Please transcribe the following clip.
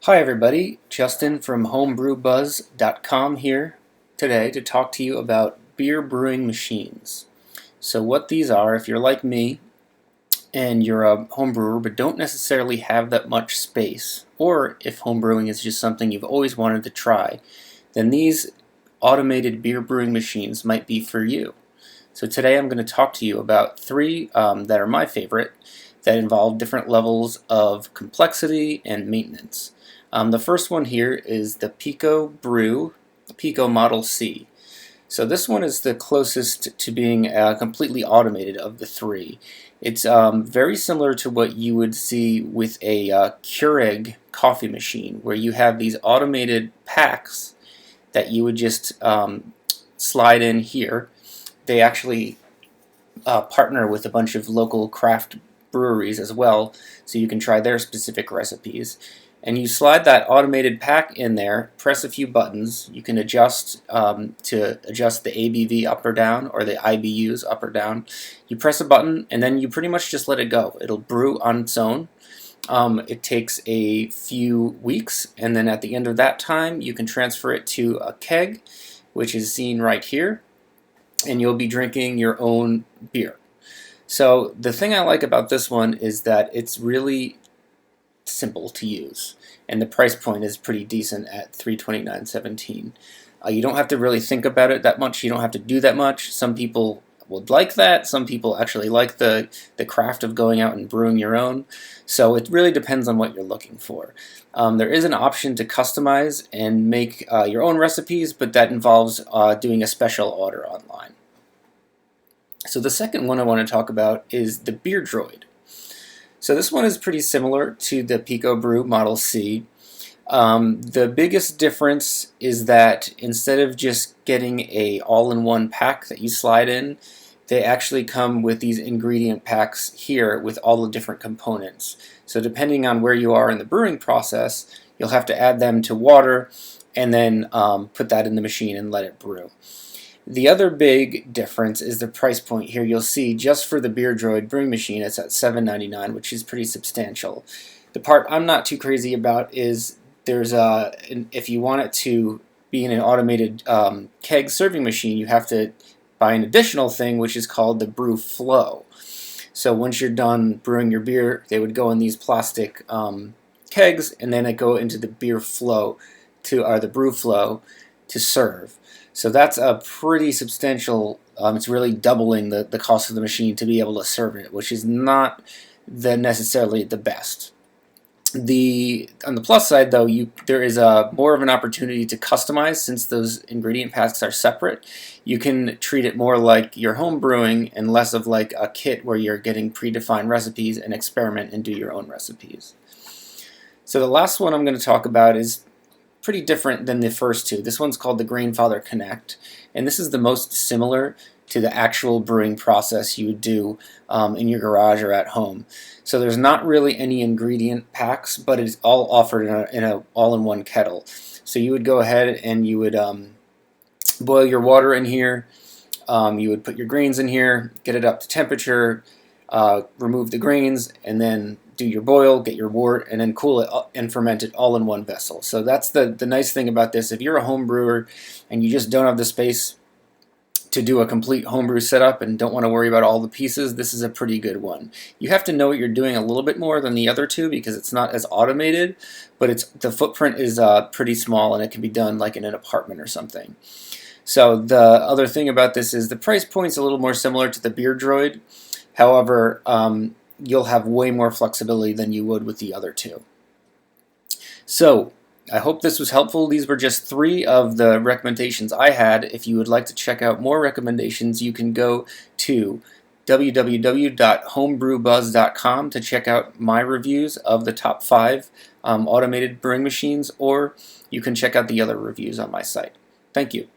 Hi everybody, Justin from homebrewbuzz.com here today to talk to you about beer brewing machines. So what these are, if you're like me and you're a home brewer but don't necessarily have that much space, or if home brewing is just something you've always wanted to try, then these automated beer brewing machines might be for you. So today I'm going to talk to you about three that are my favorite that involve different levels of complexity and maintenance. The first one here is the Pico Model C. So this one is the closest to being completely automated of the three. It's very similar to what you would see with a Keurig coffee machine, where you have these automated packs that you would just slide in here. They actually partner with a bunch of local craft breweries as well, so you can try their specific recipes. And you slide that automated pack in there, press a few buttons. You can adjust to adjust the ABV up or down, or the IBUs up or down. You press a button and then you pretty much just let it go. It'll brew on its own. It takes a few weeks, and then at the end of that time you can transfer it to a keg, which is seen right here, and you'll be drinking your own beer. So the thing I like about this one is that it's really simple to use, and the price point is pretty decent at $329.17. You don't have to really think about it that much. You don't have to do that much. Some people would like that. Some people actually like the craft of going out and brewing your own. So it really depends on what you're looking for. There is an option to customize and make your own recipes, but that involves doing a special order online. So the second one I want to talk about is the Beer Droid. So this one is pretty similar to the Pico Brew Model C. The biggest difference is that instead of just getting a all-in-one pack that you slide in, they actually come with these ingredient packs here with all the different components. So depending on where you are in the brewing process, you'll have to add them to water and then put that in the machine and let it brew. The other big difference is the price point here. You'll see just for the Beer Droid brewing machine it's at $7.99, which is pretty substantial. The part I'm not too crazy about is there's if you want it to be in an automated keg serving machine, you have to buy an additional thing which is called the Brew Flow. So once you're done brewing your beer, they would go in these plastic kegs, and then it go into the Beer Flow the Brew Flow to serve. So that's a pretty substantial, it's really doubling the cost of the machine to be able to serve it, which is not necessarily the best. On the plus side though, there is more of an opportunity to customize since those ingredient packs are separate. You can treat it more like your home brewing and less of like a kit where you're getting predefined recipes and experiment and do your own recipes. So the last one I'm going to talk about is pretty different than the first two. This one's called the Grainfather Connect, and this is the most similar to the actual brewing process you would do in your garage or at home. So there's not really any ingredient packs, but it's all offered in a all-in-one kettle. So you would go ahead and you would boil your water in here. You would put your grains in here, get it up to temperature, remove the grains, and then do your boil, get your wort, and then cool it and ferment it all in one vessel. So that's the nice thing about this. If you're a home brewer and you just don't have the space to do a complete homebrew setup and don't want to worry about all the pieces, this is a pretty good one. You have to know what you're doing a little bit more than the other two because it's not as automated, but the footprint is pretty small and it can be done like in an apartment or something. So the other thing about this is the price point's a little more similar to the Beer Droid. However, you'll have way more flexibility than you would with the other two. So I hope this was helpful. These were just three of the recommendations I had. If you would like to check out more recommendations, you can go to www.homebrewbuzz.com to check out my reviews of the top 5 automated brewing machines, or you can check out the other reviews on my site. Thank you.